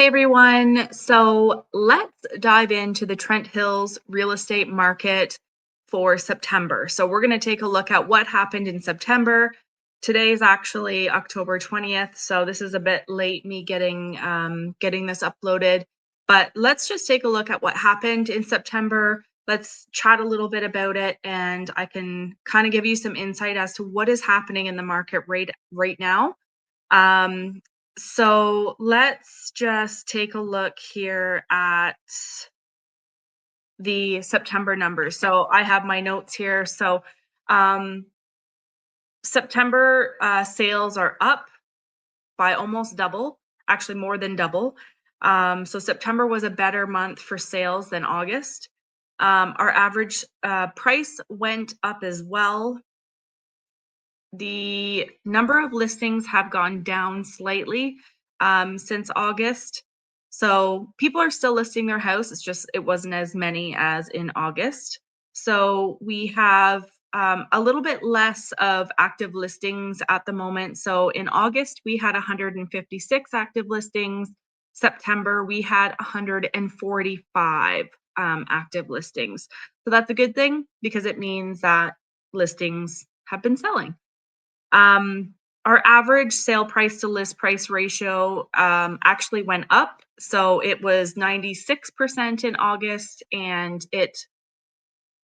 Hey everyone. So let's dive into the Trent Hills real estate market for September. So we're going to take a look at what happened in September. Today is actually October 20th, so this is a bit late me getting this uploaded. But let's just take a look at what happened in September. Let's chat a little bit about it, and I can kind of give you some insight as to what is happening in the market right now. Um, so let's just take a look here at the September numbers. So I have my notes here. So um, September sales are up by almost double, actually more than double. So September was a better month for sales than August. Our average price went up as well. The number of listings have gone down slightly since August. So people are still listing their house. It's just it wasn't as many as in August. So we have a little bit less of active listings at the moment. So in August, we had 156 active listings. September, we had 145 active listings. So that's a good thing because it means that listings have been selling. Our average sale price to list price ratio actually went up. So it was 96% in August and it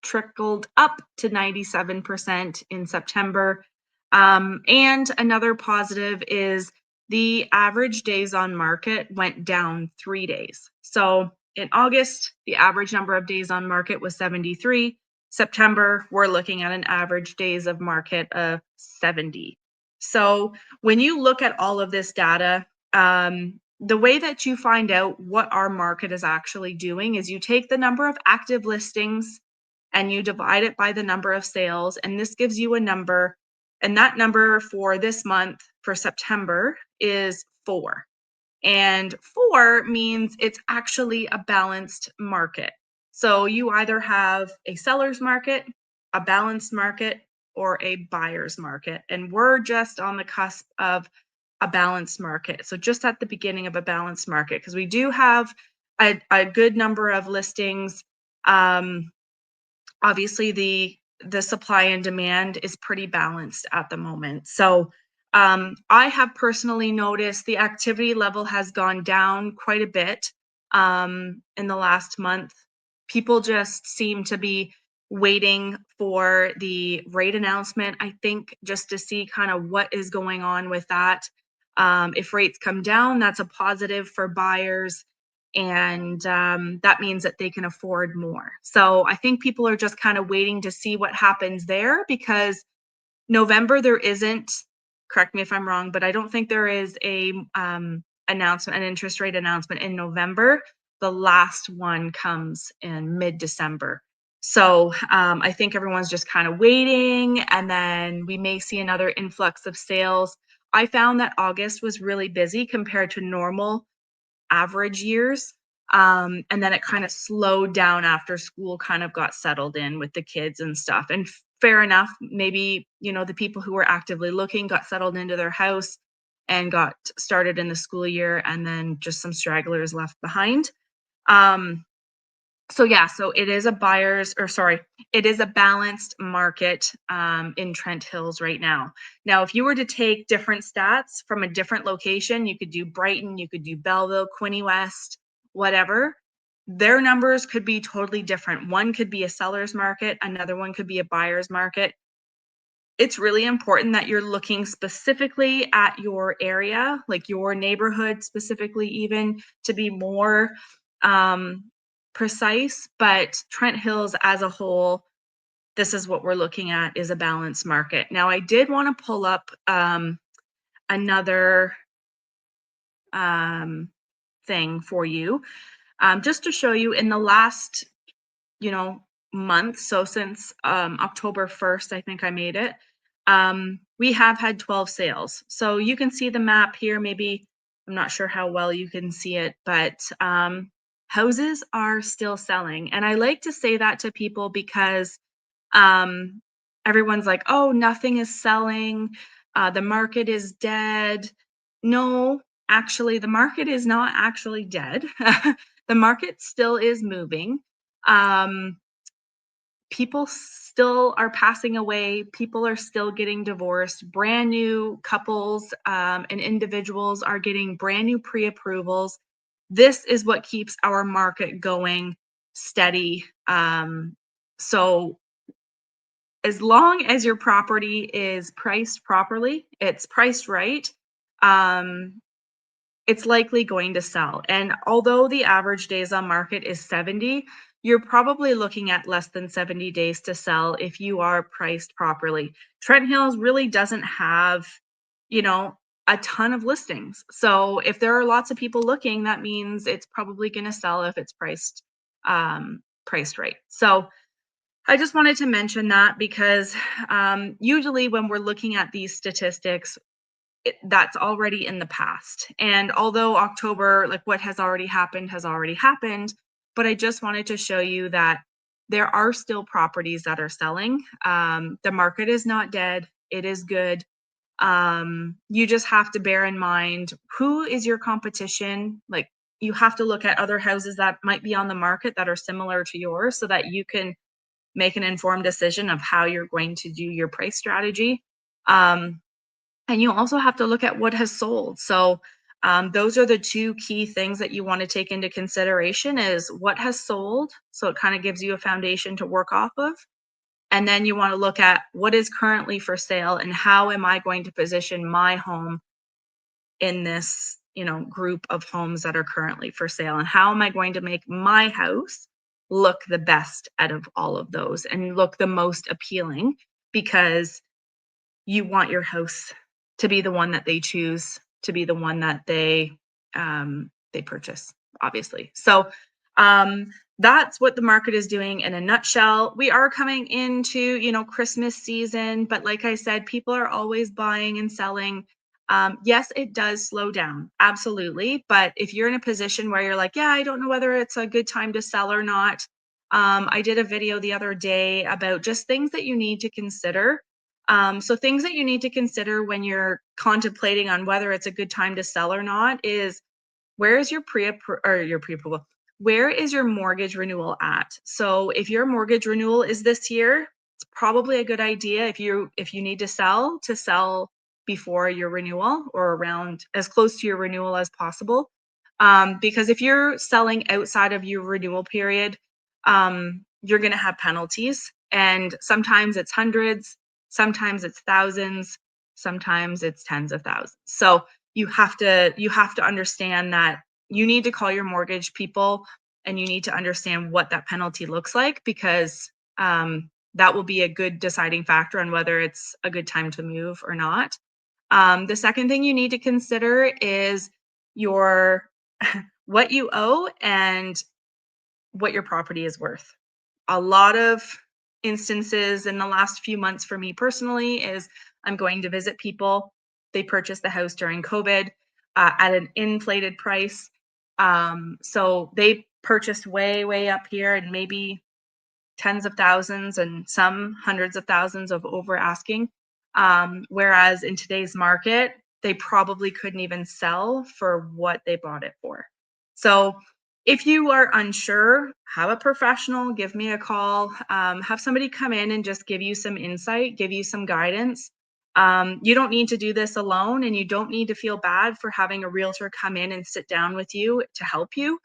trickled up to 97% in September. And another positive is the average days on market went down 3 days. So in August, the average number of days on market was 73. September, we're looking at an average days of market of 70. So when you look at all of this data, the way that you find out what our market is actually doing is you take the number of active listings and you divide it by the number of sales, and this gives you a number. And that number for this month, for September, is 4. And 4 means it's actually a balanced market. So you either have a seller's market, a balanced market, or a buyer's market. And we're just on the cusp of a balanced market. So just at the beginning of a balanced market, because we do have a good number of listings. Obviously, the supply and demand is pretty balanced at the moment. So I have personally noticed the activity level has gone down quite a bit in the last month. People just seem to be waiting for the rate announcement, I think, just to see kind of what is going on with that. If rates come down, that's a positive for buyers, and that means that they can afford more. So I think people are just kind of waiting to see what happens there, because November there isn't, correct me if I'm wrong, but I don't think there is a announcement, an interest rate announcement in November. The last one comes in mid-December. So I think everyone's just kind of waiting, and then we may see another influx of sales. I found that August was really busy compared to normal average years. And then it kind of slowed down after school kind of got settled in with the kids and stuff. And fair enough, maybe, the people who were actively looking got settled into their house and got started in the school year, and then just some stragglers left behind. So yeah, so it is it is a balanced market in Trent Hills right now. Now, if you were to take different stats from a different location, you could do Brighton, you could do Belleville, Quinte West, whatever. Their numbers could be totally different. One could be a seller's market, another one could be a buyer's market. It's really important that you're looking specifically at your area, like your neighborhood specifically, even to be more precise. But Trent Hills as a whole, this is what we're looking at, is a balanced market. Now, I did want to pull up another thing for you, just to show you in the last, month. So since October 1st, I think I made it. We have had 12 sales. So you can see the map here. Maybe, I'm not sure how well you can see it, but houses are still selling. And I like to say that to people because everyone's like, oh, nothing is selling. The market is dead. No, Actually, the market is not actually dead. The market still is moving. Um, People still are passing away. People are still getting divorced. Brand new couples and individuals are getting brand new pre approvals. This is what keeps our market going steady. So, as long as your property is priced properly, it's priced right. Um, it's likely going to sell. And although the average days on market is 70, you're probably looking at less than 70 days to sell if you are priced properly. Trent Hills really doesn't have, you know, a ton of listings. So if there are lots of people looking, that means it's probably going to sell if it's priced right. So I just wanted to mention that because usually when we're looking at these statistics, that's already in the past. And although October, like what has already happened, but I just wanted to show you that there are still properties that are selling. The market is not dead. It is good. You just have to bear in mind who is your competition. Like you have to look at other houses that might be on the market that are similar to yours so that you can make an informed decision of how you're going to do your price strategy. Um, and you also have to look at what has sold. So those are the two key things that you want to take into consideration is what has sold. So it kind of gives you a foundation to work off of. And then you want to look at what is currently for sale and how am I going to position my home in this, group of homes that are currently for sale, and how am I going to make my house look the best out of all of those and look the most appealing, because you want your house to be the one that they choose, to be the one that they purchase, obviously. So um, that's what the market is doing in a nutshell. We are coming into Christmas season, but like I said, people are always buying and selling. Yes, it does slow down, absolutely. But if you're in a position where you're like, yeah, I don't know whether it's a good time to sell or not. I did a video the other day about just things that you need to consider. So things that you need to consider when you're contemplating on whether it's a good time to sell or not is, where is your pre-approval? Where is your mortgage renewal at? So if your mortgage renewal is this year, it's probably a good idea if you need to sell before your renewal or around as close to your renewal as possible. Because if you're selling outside of your renewal period, you're going to have penalties, and sometimes it's hundreds, sometimes it's thousands, sometimes it's tens of thousands. So you have to understand that you need to call your mortgage people and you need to understand what that penalty looks like, because that will be a good deciding factor on whether it's a good time to move or not. The second thing you need to consider is your what you owe and what your property is worth. A lot of instances in the last few months for me personally is I'm going to visit people. They purchased the house during COVID at an inflated price. So they purchased way, way up here and maybe tens of thousands and some hundreds of thousands of over asking. Whereas in today's market, they probably couldn't even sell for what they bought it for. So if you are unsure, have a professional, give me a call, have somebody come in and just give you some insight, give you some guidance. You don't need to do this alone, and you don't need to feel bad for having a realtor come in and sit down with you to help you.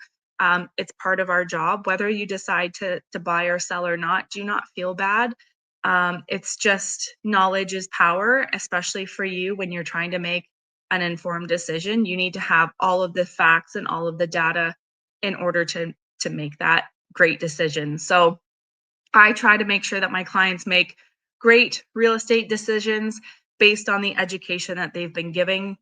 It's part of our job. Whether you decide to buy or sell or not, do not feel bad. It's just knowledge is power, especially for you when you're trying to make an informed decision. You need to have all of the facts and all of the data in order to make that great decision. So I try to make sure that my clients make great real estate decisions based on the education that they've been given,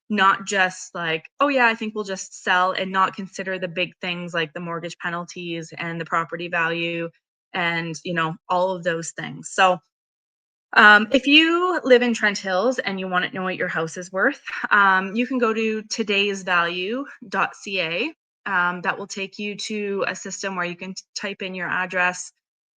not just like, oh yeah, I think we'll just sell, and not consider the big things like the mortgage penalties and the property value and all of those things. So if you live in Trent Hills and you want to know what your house is worth, you can go to todaysvalue.ca. That will take you to a system where you can type in your address.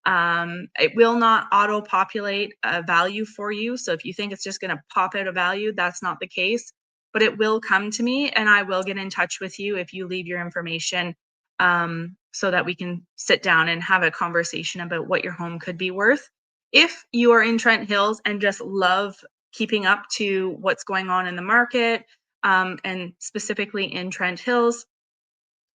It will not auto-populate a value for you. So if you think it's just going to pop out a value, that's not the case. but it will come to me and I will get in touch with you if you leave your information, so that we can sit down and have a conversation about what your home could be worth. If you are in Trent Hills and just love keeping up to what's going on in the market, and specifically in Trent Hills,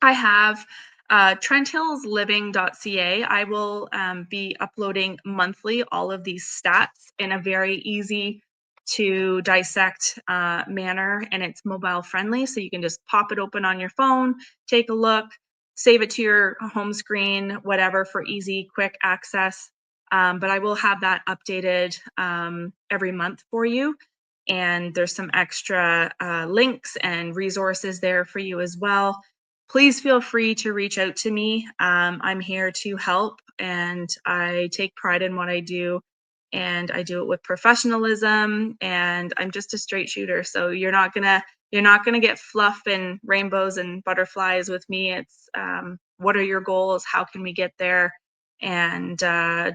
I have trenthillsliving.ca. I will be uploading monthly all of these stats in a very easy to dissect manner, and it's mobile friendly. So you can just pop it open on your phone, take a look, save it to your home screen, whatever, for easy, quick access. But I will have that updated every month for you. And there's some extra links and resources there for you as well. Please feel free to reach out to me. I'm here to help, and I take pride in what I do, and I do it with professionalism. And I'm just a straight shooter, so you're not gonna get fluff and rainbows and butterflies with me. It's what are your goals? How can we get there? And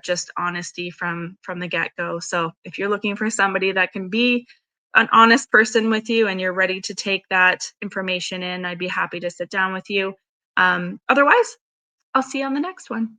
just honesty from the get go. So if you're looking for somebody that can be an honest person with you and you're ready to take that information in, I'd be happy to sit down with you. Otherwise, I'll see you on the next one.